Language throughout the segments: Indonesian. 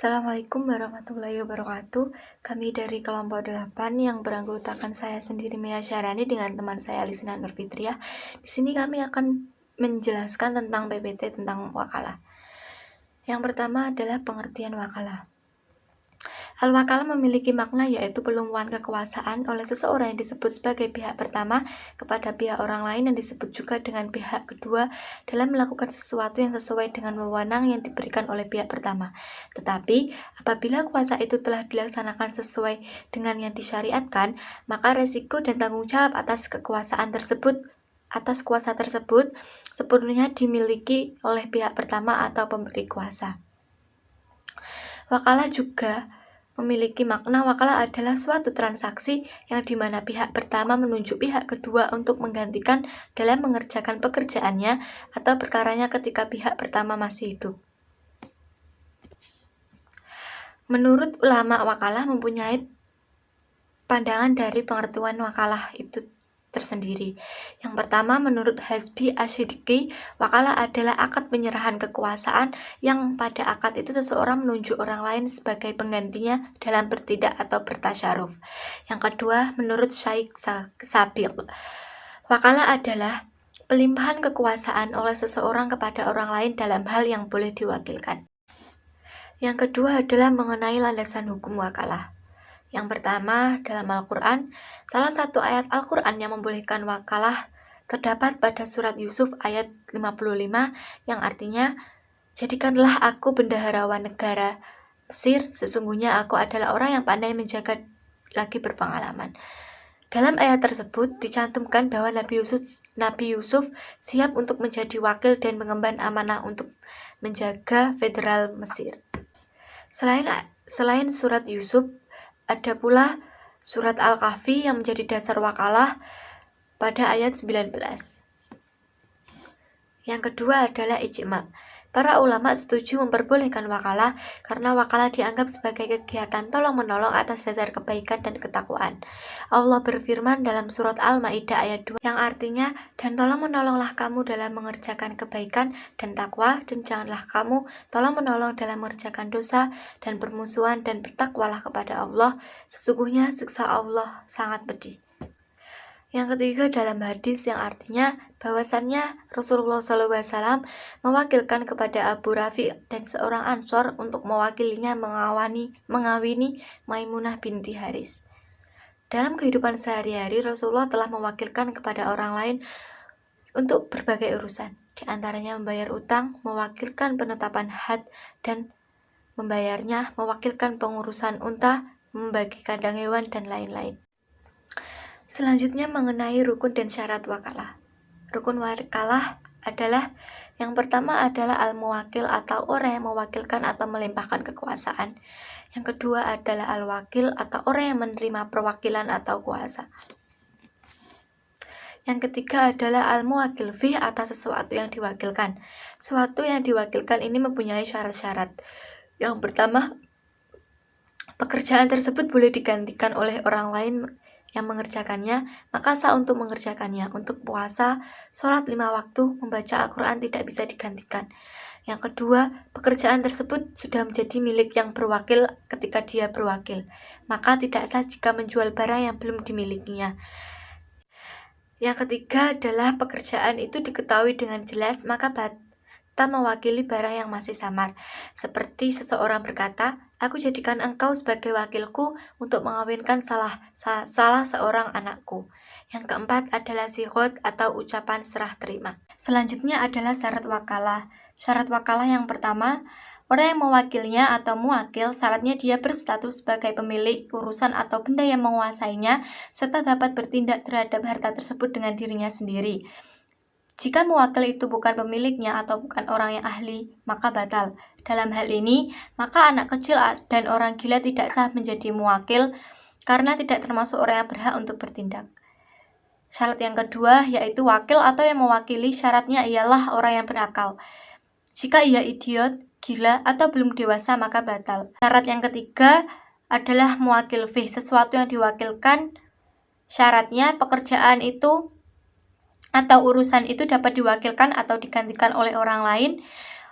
Assalamualaikum warahmatullahi wabarakatuh. Kami dari kelompok 8 yang beranggotakan saya sendiri Mia Syarani dengan teman saya Alisina Nurfitriah. Di sini kami akan menjelaskan tentang PPT tentang wakalah. Yang pertama adalah pengertian wakalah. Al-wakalah memiliki makna yaitu pelumpuhan kekuasaan oleh seseorang yang disebut sebagai pihak pertama kepada pihak orang lain yang disebut juga dengan pihak kedua dalam melakukan sesuatu yang sesuai dengan wewenang yang diberikan oleh pihak pertama. Tetapi apabila kuasa itu telah dilaksanakan sesuai dengan yang disyariatkan, maka resiko dan tanggung jawab atas kuasa tersebut sepenuhnya dimiliki oleh pihak pertama atau pemberi kuasa. Wakalah juga memiliki makna. Wakalah adalah suatu transaksi yang dimana pihak pertama menunjuk pihak kedua untuk menggantikan dalam mengerjakan pekerjaannya atau perkaranya ketika pihak pertama masih hidup. Menurut ulama, wakalah mempunyai pandangan dari pengertian wakalah itu tersendiri. Yang pertama, menurut Hasbi Asyidiki, wakalah adalah akad penyerahan kekuasaan yang pada akad itu seseorang menunjuk orang lain sebagai penggantinya dalam bertindak atau bertasyaruf. Yang kedua, menurut Syaikh Sabiq, wakalah adalah pelimpahan kekuasaan oleh seseorang kepada orang lain dalam hal yang boleh diwakilkan. Yang kedua adalah mengenai landasan hukum wakalah. Yang pertama, dalam Al-Quran, salah satu ayat Al-Quran yang membolehkan wakalah terdapat pada surat Yusuf ayat 55 yang artinya, "Jadikanlah aku bendaharawan negara Mesir, sesungguhnya aku adalah orang yang pandai menjaga lagi berpengalaman." Dalam ayat tersebut dicantumkan bahwa Nabi Yusuf siap untuk menjadi wakil dan mengemban amanah untuk menjaga federal Mesir. Selain surat Yusuf, ada pula surat Al-Kahfi yang menjadi dasar wakalah pada ayat 19. Yang kedua adalah ijma'. Para ulama setuju memperbolehkan wakalah karena wakalah dianggap sebagai kegiatan tolong-menolong atas dasar kebaikan dan ketakwaan. Allah berfirman dalam surat Al-Maidah ayat 2 yang artinya, "Dan tolong-menolonglah kamu dalam mengerjakan kebaikan dan takwa, dan janganlah kamu tolong-menolong dalam mengerjakan dosa dan permusuhan, dan bertakwalah kepada Allah, sesungguhnya siksa Allah sangat pedih." Yang ketiga dalam hadis yang artinya bahwasannya Rasulullah SAW mewakilkan kepada Abu Rafi dan seorang Ansor untuk mewakilinya mengawini Maimunah binti Haris. Dalam kehidupan sehari-hari, Rasulullah telah mewakilkan kepada orang lain untuk berbagai urusan, di antaranya membayar utang, mewakilkan penetapan had dan membayarnya, mewakilkan pengurusan unta, membagi kandang hewan, dan lain-lain. Selanjutnya mengenai rukun dan syarat wakalah. Rukun wakalah adalah yang pertama adalah al-muwakil atau orang yang mewakilkan atau melimpahkan kekuasaan. Yang kedua adalah al-wakil atau orang yang menerima perwakilan atau kuasa. Yang ketiga adalah al-muwakil fi atas sesuatu yang diwakilkan. Sesuatu yang diwakilkan ini mempunyai syarat-syarat. Yang pertama, pekerjaan tersebut boleh digantikan oleh orang lain yang mengerjakannya, maka sah untuk mengerjakannya. Untuk puasa, sholat 5 waktu, membaca Al-Quran tidak bisa digantikan. Yang kedua, pekerjaan tersebut sudah menjadi milik yang berwakil ketika dia berwakil, maka tidak sah jika menjual barang yang belum dimilikinya. Yang ketiga adalah pekerjaan itu diketahui dengan jelas, maka batal mewakili barang yang masih samar. Seperti seseorang berkata, "Aku jadikan engkau sebagai wakilku untuk mengawinkan salah seorang anakku." Yang keempat adalah sighot atau ucapan serah terima. Selanjutnya adalah syarat wakalah. Syarat wakalah yang pertama, orang yang mewakilnya atau muwakil, syaratnya dia berstatus sebagai pemilik urusan atau benda yang menguasainya, serta dapat bertindak terhadap harta tersebut dengan dirinya sendiri. Jika muwakil itu bukan pemiliknya atau bukan orang yang ahli, maka batal. Dalam hal ini, maka anak kecil dan orang gila tidak sah menjadi muwakil karena tidak termasuk orang yang berhak untuk bertindak. Syarat yang kedua yaitu wakil atau yang mewakili, syaratnya ialah orang yang berakal. Jika ia idiot, gila, atau belum dewasa, maka batal. Syarat yang ketiga adalah muwakil fi, sesuatu yang diwakilkan. Syaratnya pekerjaan itu atau urusan itu dapat diwakilkan atau digantikan oleh orang lain.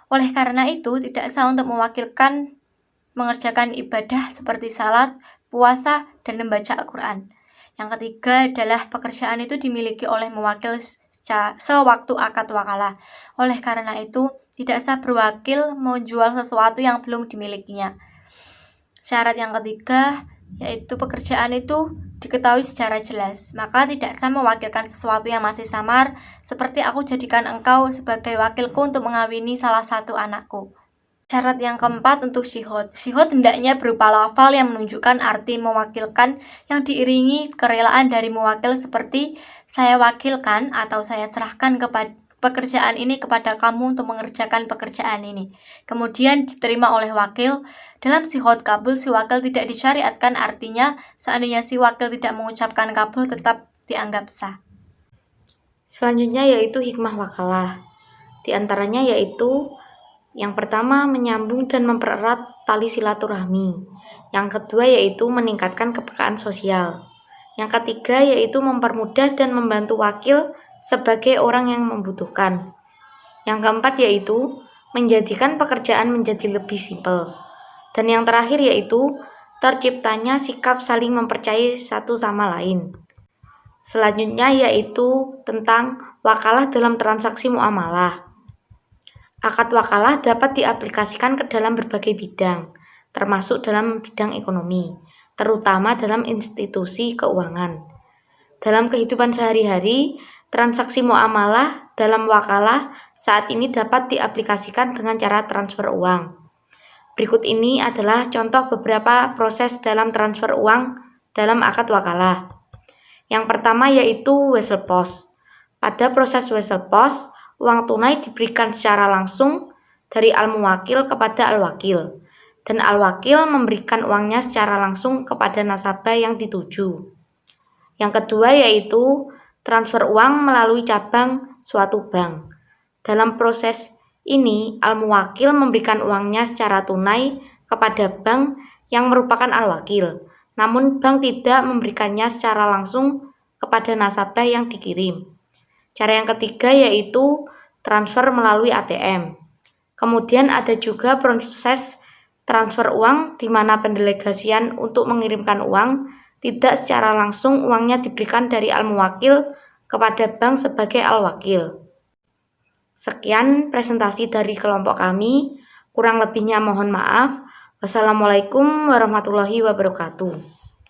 Oleh karena itu, tidak sah untuk mewakilkan mengerjakan ibadah seperti salat, puasa, dan membaca Al-Quran. Yang ketiga adalah pekerjaan itu dimiliki oleh mewakil sewaktu akad wakalah. Oleh karena itu, tidak sah berwakil menjual sesuatu yang belum dimilikinya. Syarat yang ketiga yaitu pekerjaan itu diketahui secara jelas, maka tidak sah mewakilkan sesuatu yang masih samar, seperti aku jadikan engkau sebagai wakilku untuk mengawini salah satu anakku. Syarat yang keempat untuk syihud. Syihud hendaknya berupa lafal yang menunjukkan arti mewakilkan yang diiringi kerelaan dari mewakil seperti saya wakilkan atau saya serahkan kepada pekerjaan ini kepada kamu untuk mengerjakan pekerjaan ini. Kemudian diterima oleh wakil. Dalam syihud kabul, si wakil tidak disyariatkan, artinya seandainya si wakil tidak mengucapkan kabul tetap dianggap sah. Selanjutnya yaitu hikmah wakalah. Di antaranya yaitu yang pertama, menyambung dan mempererat tali silaturahmi. Yang kedua yaitu meningkatkan kepekaan sosial. Yang ketiga yaitu mempermudah dan membantu wakil sebagai orang yang membutuhkan. Yang keempat yaitu menjadikan pekerjaan menjadi lebih simpel. Dan yang terakhir yaitu terciptanya sikap saling mempercayai satu sama lain. Selanjutnya yaitu tentang wakalah dalam transaksi muamalah. Akad wakalah dapat diaplikasikan ke dalam berbagai bidang, termasuk dalam bidang ekonomi, terutama dalam institusi keuangan. Dalam kehidupan sehari-hari, transaksi muamalah dalam wakalah saat ini dapat diaplikasikan dengan cara transfer uang. Berikut ini adalah contoh beberapa proses dalam transfer uang dalam akad wakalah. Yang pertama yaitu wesel pos. Pada proses wesel pos, uang tunai diberikan secara langsung dari al-muwakil kepada al-wakil, dan al-wakil memberikan uangnya secara langsung kepada nasabah yang dituju. Yang kedua yaitu transfer uang melalui cabang suatu bank. Dalam proses ini, al-muwakil memberikan uangnya secara tunai kepada bank yang merupakan al-wakil, namun bank tidak memberikannya secara langsung kepada nasabah yang dikirim. Cara yang ketiga yaitu transfer melalui ATM. Kemudian ada juga proses transfer uang di mana pendelegasian untuk mengirimkan uang tidak secara langsung uangnya diberikan dari al-muwakil kepada bank sebagai al-wakil. Sekian presentasi dari kelompok kami. Kurang lebihnya mohon maaf. Wassalamualaikum warahmatullahi wabarakatuh.